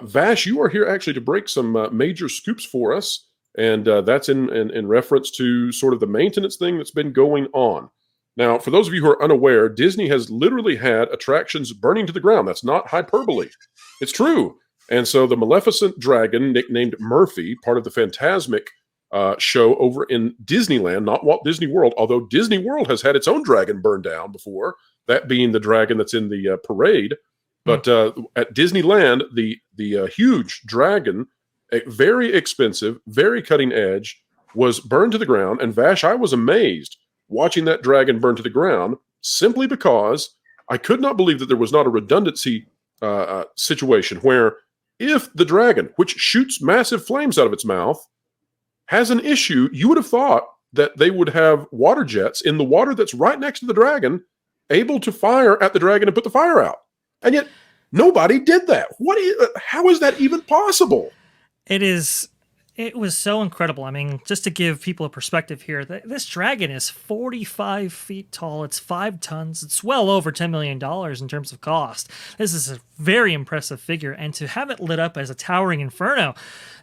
Vash, you are here actually to break some major scoops for us, and that's in reference to sort of the maintenance thing that's been going on. Now, for those of you who are unaware, Disney has literally had attractions burning to the ground. That's not hyperbole. It's true. And so the Maleficent dragon, nicknamed Murphy, part of the Fantasmic show over in Disneyland, not Walt Disney World, although Disney World has had its own dragon burned down before, that being the dragon that's in the parade. But at Disneyland, the huge dragon, very expensive, very cutting edge, was burned to the ground. And Vash, I was amazed watching that dragon burn to the ground simply because I could not believe that there was not a redundancy situation where if the dragon, which shoots massive flames out of its mouth, has an issue, you would have thought that they would have water jets in the water that's right next to the dragon able to fire at the dragon and put the fire out. And yet nobody did that. How is that even possible? It was so incredible. I mean, just to give people a perspective here, this dragon is 45 feet tall. It's 5 tons. It's well over $10 million in terms of cost. This is a very impressive figure. And to have it lit up as a towering inferno,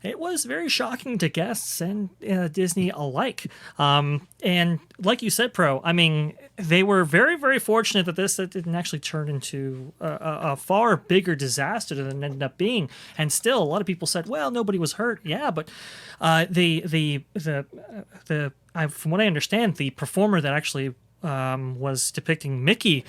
it was very shocking to guests and Disney alike. And like you said, Pro, I mean, they were very, very fortunate that this didn't actually turn into a far bigger disaster than it ended up being. And still, a lot of people said, well, nobody was hurt. Yeah, but from what I understand, the performer that actually was depicting Mickey,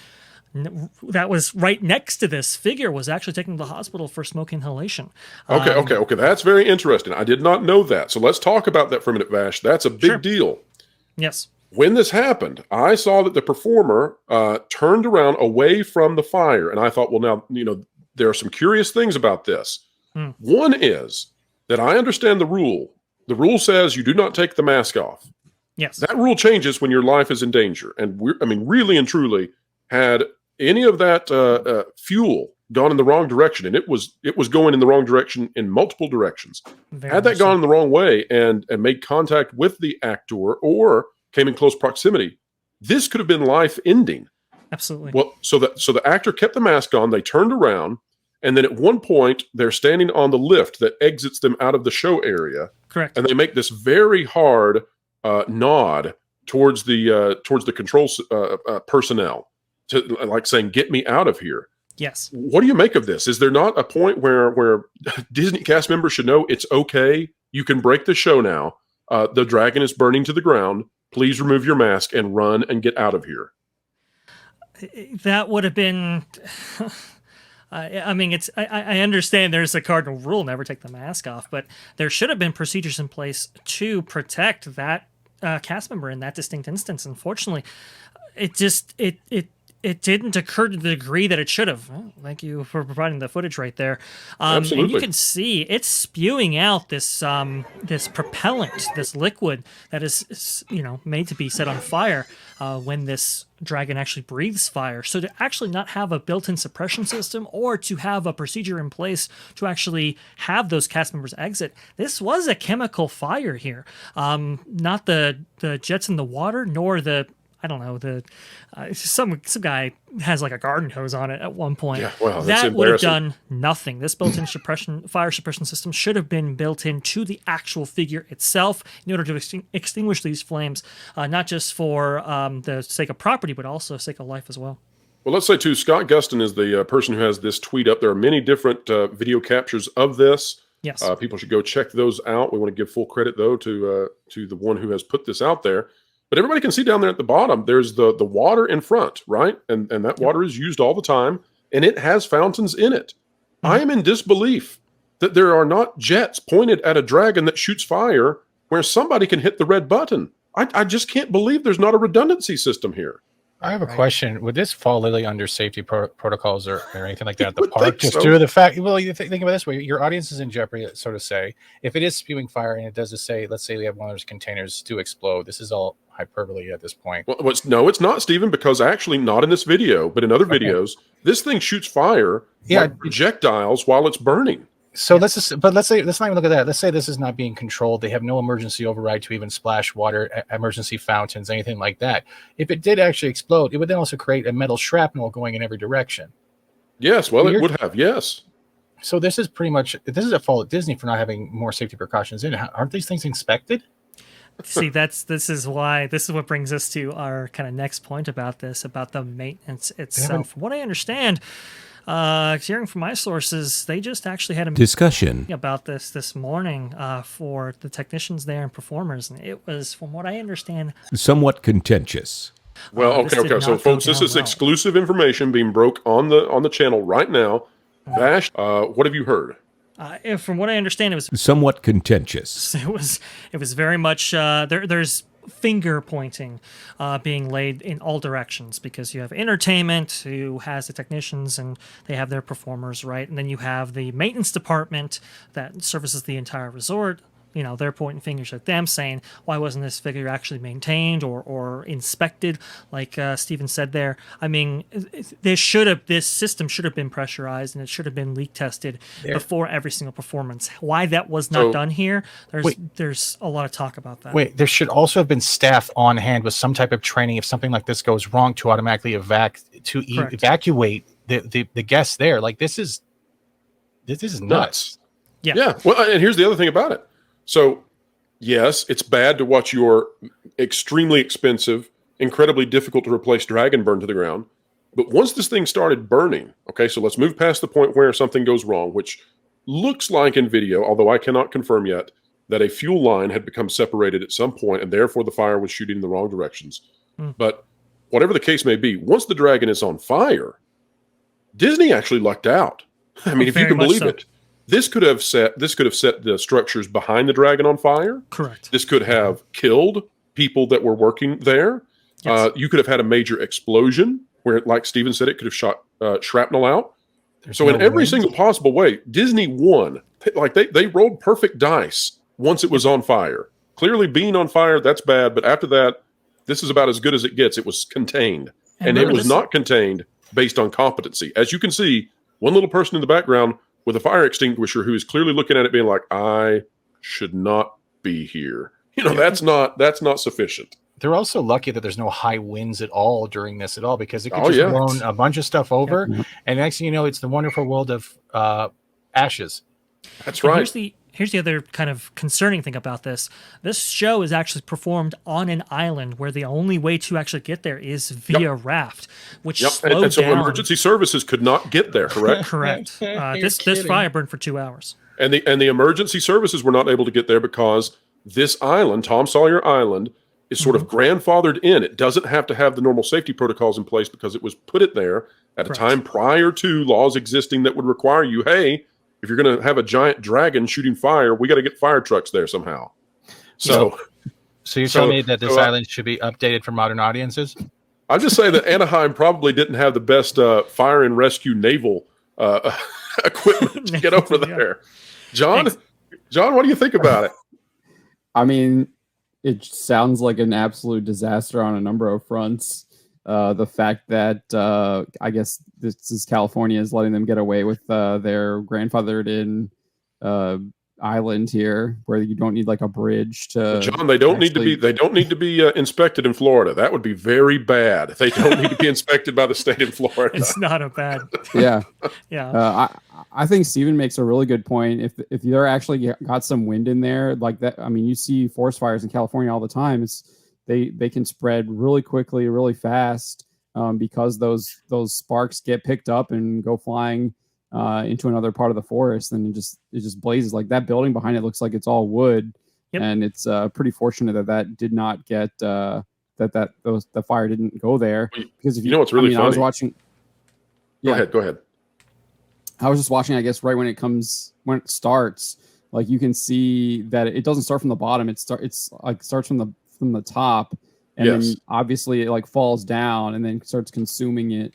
that was right next to this figure, was actually taken to the hospital for smoke inhalation. Okay. That's very interesting. I did not know that. So let's talk about that for a minute, Vash. That's a big deal. Yes. When this happened, I saw that the performer turned around away from the fire. And I thought, well, now, there are some curious things about this. One is that I understand the rule. The rule says you do not take the mask off. Yes. That rule changes when your life is in danger. And really and truly, had any of that fuel gone in the wrong direction, and it was going in the wrong direction in multiple directions. Had that gone in the wrong way and made contact with the actor or came in close proximity, this could have been life-ending. Absolutely. Well, so the actor kept the mask on, they turned around, and then at one point, they're standing on the lift that exits them out of the show area. Correct. And they make this very hard nod towards the controls personnel, to like saying, "Get me out of here." Yes. What do you make of this? Is there not a point where Disney cast members should know it's okay? You can break the show now. The dragon is burning to the ground. Please remove your mask and run and get out of here. That would have been. I mean, I understand there's a cardinal rule, never take the mask off, but there should have been procedures in place to protect that cast member in that distinct instance. Unfortunately, it didn't occur to the degree that it should have. Well, thank you for providing the footage right there. Absolutely. And you can see it's spewing out this this propellant, this liquid that is made to be set on fire when this dragon actually breathes fire. So to actually not have a built-in suppression system or to have a procedure in place to actually have those cast members exit, this was a chemical fire here. Not the jets in the water, nor the some guy has like a garden hose on it at one point. Yeah, well, that would have done nothing. This built-in fire suppression system should have been built into the actual figure itself in order to extinguish these flames, not just for the sake of property, but also sake of life as well. Well, let's say too, Scott Guston is the person who has this tweet up. There are many different video captures of this. Yes. People should go check those out. We want to give full credit though to the one who has put this out there. But everybody can see down there at the bottom, there's the water in front, right? And that water is used all the time, and it has fountains in it. Mm-hmm. I am in disbelief that there are not jets pointed at a dragon that shoots fire where somebody can hit the red button. I just can't believe there's not a redundancy system here. I have a question. Would this fall literally under safety protocols or anything like that at the park? Just so. due to the fact, well, you think about it this way, your audience is in jeopardy, so to say. If it is spewing fire and it does say, let's say we have one of those containers to explode, this is all hyperbole at this point. Well, no, it's not, Stephen, because actually not in this video, but in other videos, this thing shoots fire like projectiles while it's burning. So let's not even look at that. Let's say this is not being controlled. They have no emergency override to even splash water, emergency fountains, anything like that. If it did actually explode, it would then also create a metal shrapnel going in every direction. Yes, well, it would have, yes. So this is a fault of Disney for not having more safety precautions in. Aren't these things inspected? See, this is what brings us to our kind of next point about the maintenance itself. From what I understand, hearing from my sources, they just actually had a discussion about this morning for the technicians there and performers, and it was, from what I understand, somewhat contentious. Well, okay. So, folks, this is exclusive information being broke on the channel right now. Vash, what have you heard? From what I understand, it was somewhat contentious. It was very much there's finger pointing being laid in all directions, because you have entertainment, who has the technicians and they have their performers, right? And then you have the maintenance department that services the entire resort. You know, they're pointing fingers at them, saying, why wasn't this figure actually maintained or inspected, like Steven said there? I mean, this system should have been pressurized, and it should have been leak tested before every single performance. Why that was not done here, there's a lot of talk about that. There should also have been staff on hand with some type of training if something like this goes wrong, to automatically evacuate the guests there. Like, this is nuts. Yeah. Well, and here's the other thing about it. So, yes, it's bad to watch your extremely expensive, incredibly difficult to replace dragon burn to the ground. But once this thing started burning, okay, so let's move past the point where something goes wrong, which looks like in video, although I cannot confirm yet, that a fuel line had become separated at some point, and therefore the fire was shooting in the wrong directions. But whatever the case may be, once the dragon is on fire, Disney actually lucked out. I mean, if you can believe it. This could have set the structures behind the dragon on fire. Correct. This could have killed people that were working there. Yes. You could have had a major explosion where, like Steven said, it could have shot shrapnel out. So in every single possible way, Disney won. Like they rolled perfect dice once it was on fire. Clearly being on fire, that's bad. But after that, this is about as good as it gets. It was contained. And it was not contained based on competency. As you can see, one little person in the background with a fire extinguisher who is clearly looking at it being like, I should not be here. You know, that's not sufficient. They're also lucky that there's no high winds at all during this at all, because it could just blown a bunch of stuff over. Yeah. And next thing you know, it's the wonderful world of ashes. That's right. Here's the other kind of concerning thing about this. This show is actually performed on an island where the only way to actually get there is via raft, which slowed and so down. Emergency services could not get there, correct? Correct. This fire burned for 2 hours. And the emergency services were not able to get there because this island, Tom Sawyer Island, is sort of grandfathered in. It doesn't have to have the normal safety protocols in place because it was put there at a time prior to laws existing that would require you, hey, if you're going to have a giant dragon shooting fire, we got to get fire trucks there somehow. So you're telling me that this island should be updated for modern audiences? I'll just say that Anaheim probably didn't have the best fire and rescue naval equipment to get over there. John, what do you think about it? I mean, it sounds like an absolute disaster on a number of fronts. The fact that I guess this is California is letting them get away with their grandfathered in island here, where you don't need like a bridge to. John, they don't need to be inspected in Florida. That would be very bad. They don't need to be inspected by the state in Florida. It's not a bad. Yeah, yeah. I think Steven makes a really good point. If they're actually got some wind in there like that, I mean, you see forest fires in California all the time. They can spread really quickly, really fast, because those sparks get picked up and go flying into another part of the forest, and it just blazes. Like that building behind it looks like it's all wood, and it's pretty fortunate that did not get the fire didn't go there, because if you know what's really funny. I was watching. Go ahead. I was just watching, I guess, right when it starts, like you can see that it doesn't start from the bottom. It starts from the top, and then obviously it like falls down and then starts consuming it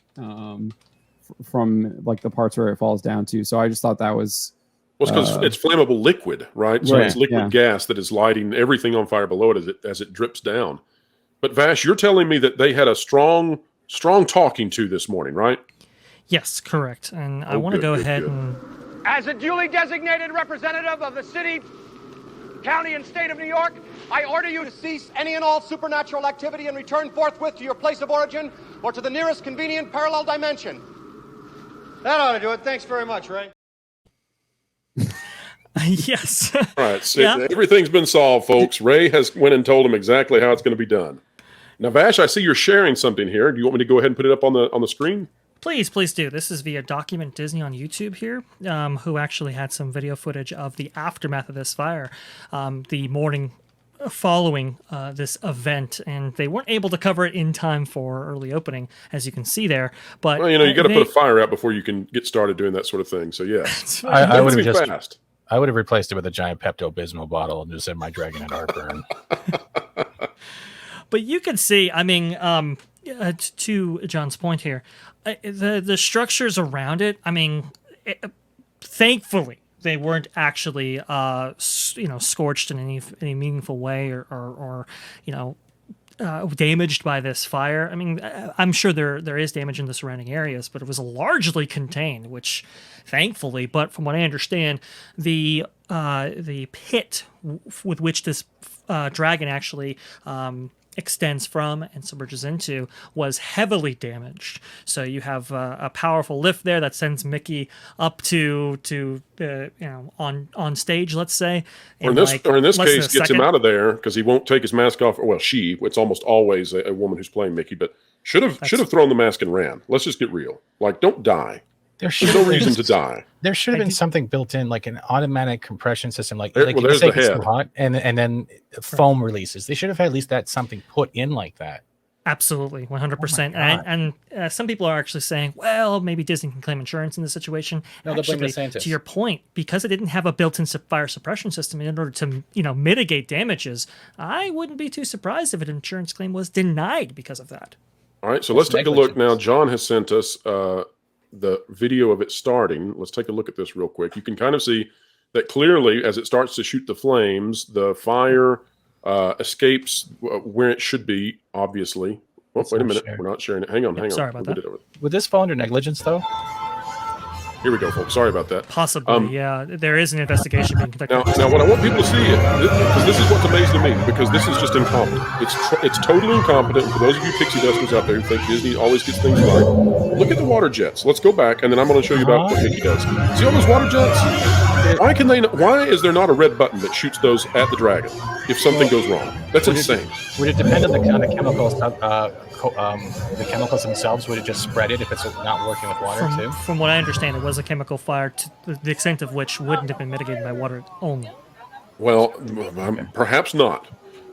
from like the parts where it falls down to. So I just thought that was because it's flammable liquid, right? So it's liquid gas that is lighting everything on fire below it as it drips down. But Vash, you're telling me that they had a strong talking to this morning, right? Yes, correct. And I want to go ahead and, as a duly designated representative of the city, county, and state of New York, I order you to cease any and all supernatural activity and return forthwith to your place of origin or to the nearest convenient parallel dimension. That ought to do it. Thanks very much, Ray. Yes. All right, so Yeah. everything's been solved, folks. Ray has went and told him exactly how it's going to be done. Now, Vash, I see you're sharing something here. Do you want me to go ahead and put it up on the screen? Please do. This is via Document Disney on YouTube here, who actually had some video footage of the aftermath of this fire, the morning following this event, and they weren't able to cover it in time for early opening, as you can see there. But Well, you got to put a fire out before you can get started doing that sort of thing. So yeah, I would have be just fast. I would have replaced it with a giant Pepto-Bismol bottle and just said my dragon had heartburn. But you can see, I mean, to John's point here, the structures around it, I mean, thankfully, they weren't actually, scorched in any meaningful way or damaged by this fire. I mean, I'm sure there is damage in the surrounding areas, but it was largely contained, which thankfully. But from what I understand, the pit with which this dragon actually extends from and submerges into was heavily damaged. So you have a powerful lift there that sends Mickey up to on stage, let's say. Or in this case, gets him out of there because he won't take his mask off. Well, it's almost always a woman who's playing Mickey, but should have thrown the mask and ran. Let's just get real. Like, don't die. There's no reason to die. There should have been something built in, like an automatic compression system, like there's the head. Hot, and then foam releases. They should have had at least something put in like that. Absolutely, 100%. And some people are actually saying, well, maybe Disney can claim insurance in this situation. No, they're blaming the scientists. To your point, because it didn't have a built-in fire suppression system in order to mitigate damages, I wouldn't be too surprised if an insurance claim was denied because of that. All right, so let's take a look now. John has sent us the video of it starting. Let's take a look at this real quick. You can kind of see that clearly as it starts to shoot the flames, the fire escapes where it should be, obviously. Oh, wait a minute. We're not sharing it. Hang on. Sorry about that. Would this fall under negligence, though? Here we go, folks. Sorry about that. Possibly, yeah. There is an investigation being conducted. Now, what I want people to see, because this is what's amazing to me, because this is just incompetent. It's totally incompetent. For those of you pixie dusters out there who think Disney always gets things right, look at the water jets. Let's go back, and then I'm going to show you about what Mickey does. See all those water jets? Why is there not a red button that shoots those at the dragon if something goes wrong? That's insane. Would it depend on the chemicals? The chemicals themselves, would it just spread it if it's not working with water too? From what I understand, it was a chemical fire to the extent of which wouldn't have been mitigated by water only. Well, perhaps not.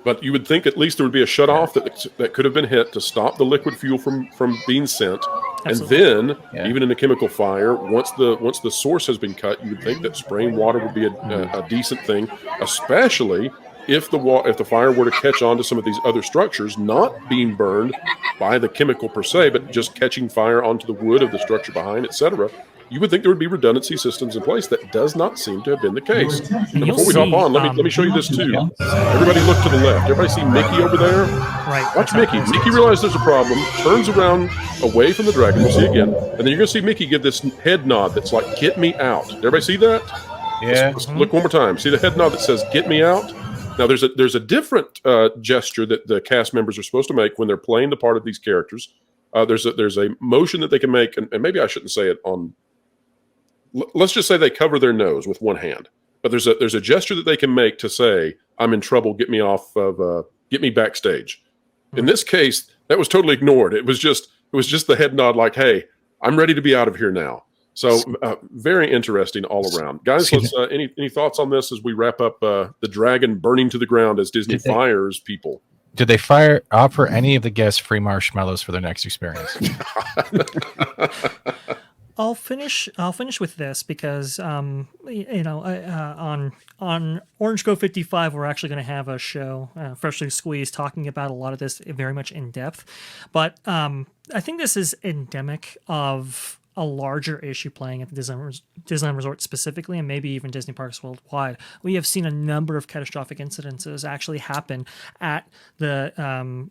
But you would think at least there would be a shutoff that could have been hit to stop the liquid fuel from being sent. Absolutely. And then, even in a chemical fire, once the source has been cut, you would think that spraying water would be a decent thing, especially if the fire were to catch on to some of these other structures, not being burned by the chemical per se, but just catching fire onto the wood of the structure behind, etc. You would think there would be redundancy systems in place. That does not seem to have been the case. Now, before we hop on, let me show you this too. Everybody look to the left. Everybody see Mickey over there? Right. Watch Mickey. Mickey realizes there's a problem, turns around away from the dragon. We'll see again. And then you're going to see Mickey give this head nod that's like, get me out. Everybody see that? Yeah. Let's look one more time. See the head nod that says, get me out? Now, there's a different gesture that the cast members are supposed to make when they're playing the part of these characters. There's a motion that they can make, and maybe I shouldn't say it on. Let's just say they cover their nose with one hand. But there's a gesture that they can make to say, "I'm in trouble. Get me off of. Get me backstage." In this case, that was totally ignored. It was just the head nod, like, "Hey, I'm ready to be out of here now." So very interesting all around, guys. Let's any thoughts on this as we wrap up the dragon burning to the ground as Disney fires people? Did they offer any of the guests free marshmallows for their next experience? I'll finish with this because on Orange Grove 55 we're actually going to have a show, Freshly Squeezed, talking about a lot of this very much in depth. But I think this is endemic of a larger issue playing at the Disneyland Resort specifically, and maybe even Disney parks worldwide. We have seen a number of catastrophic incidences actually happen at the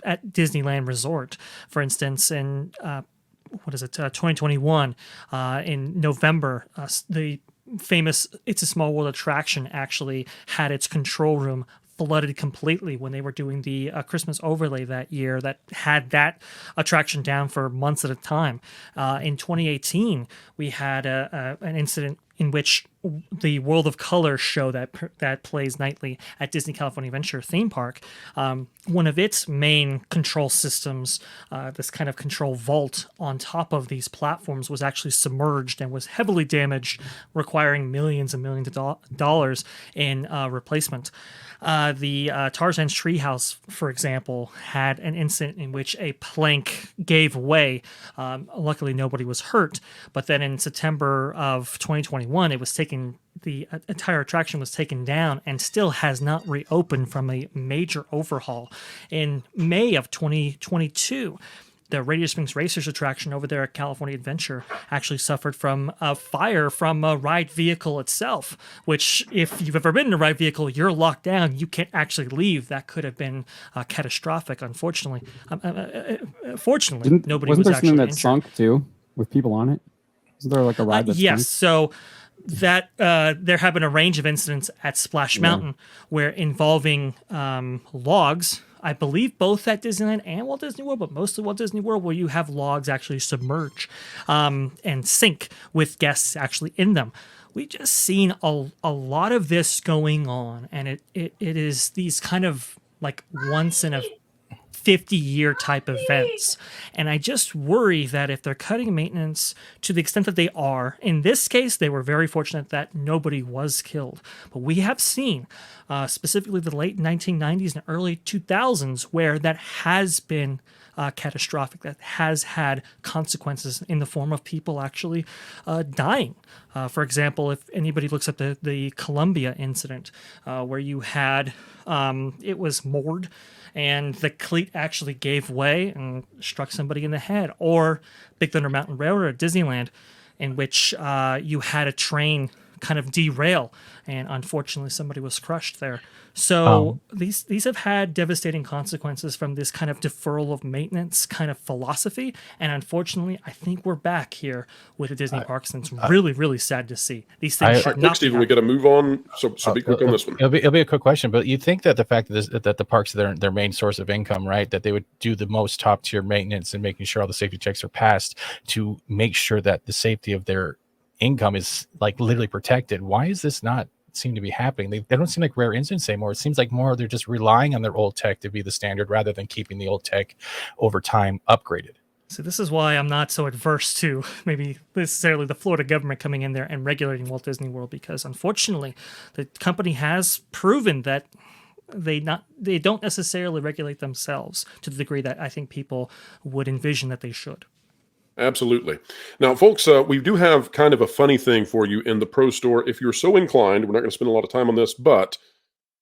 at Disneyland Resort. For instance, in 2021 in November, the famous It's a Small World attraction actually had its control room flooded completely when they were doing the Christmas overlay that year that had that attraction down for months at a time. In 2018, we had an incident in which the World of Color show that plays nightly at Disney California Adventure theme park, one of its main control systems, this kind of control vault on top of these platforms, was actually submerged and was heavily damaged, requiring millions and millions of dollars in replacement. The Tarzan's Treehouse, for example, had an incident in which a plank gave way. Luckily, nobody was hurt. But then in September of 2021, the entire attraction was taken down and still has not reopened from a major overhaul. In May of 2022, the Radiator Springs Racers attraction over there at California Adventure actually suffered from a fire from a ride vehicle itself, which, if you've ever been in a ride vehicle, you're locked down. You can't actually leave. That could have been catastrophic, unfortunately. Fortunately, nobody was actually injured. Wasn't there something that sunk, too, with people on it? Isn't there like a ride that yes, sunk? so that there have been a range of incidents at Splash Mountain where involving logs, I believe both at Disneyland and Walt Disney World, but mostly Walt Disney World, where you have logs actually submerge and sink with guests actually in them. We just seen a lot of this going on, and it is these kind of like once in a 50-year type events. And I just worry that if they're cutting maintenance to the extent that they are, in this case, they were very fortunate that nobody was killed. But we have seen, specifically the late 1990s and early 2000s, where that has been catastrophic, that has had consequences in the form of people actually dying. For example, if anybody looks at the Columbia incident, where you had, it was moored, and the cleat actually gave way and struck somebody in the head. Or Big Thunder Mountain Railroad at Disneyland, in which you had a train kind of derail, and unfortunately somebody was crushed there. So these have had devastating consequences from this kind of deferral of maintenance kind of philosophy. And unfortunately, I think we're back here with the Disney parks, and it's really, really sad to see. These things should not Stephen, we got to move on. So be quick on this one. It'll be a quick question, but you'd think that the fact that the parks are their main source of income, right? That they would do the most top tier maintenance and making sure all the safety checks are passed to make sure that the safety of their income is like literally protected. Why is this not seem to be happening? They don't seem like rare incidents anymore. It seems like more they're just relying on their old tech to be the standard rather than keeping the old tech over time upgraded. So this is why I'm not so adverse to maybe necessarily the Florida government coming in there and regulating Walt Disney World, because unfortunately the company has proven that they don't necessarily regulate themselves to the degree that I think people would envision that they should. Absolutely. Now, folks, we do have kind of a funny thing for you in the Pro Store. If you're so inclined, we're not going to spend a lot of time on this, but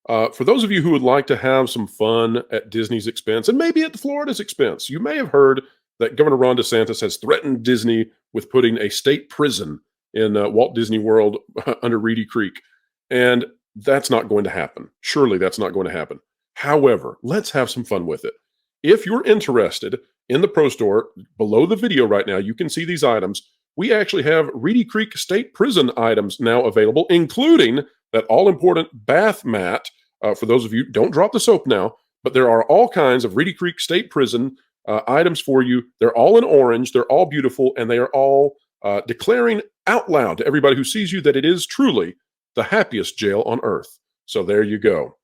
for those of you who would like to have some fun at Disney's expense, and maybe at Florida's expense, you may have heard that Governor Ron DeSantis has threatened Disney with putting a state prison in Walt Disney World under Reedy Creek. And that's not going to happen. Surely that's not going to happen. However, let's have some fun with it. If you're interested in the Pro Store, below the video right now, you can see these items. We actually have Reedy Creek State Prison items now available, including that all-important bath mat. For those of you, don't drop the soap now, but there are all kinds of Reedy Creek State Prison items for you. They're all in orange. They're all beautiful, and they are all declaring out loud to everybody who sees you that it is truly the happiest jail on earth. So there you go.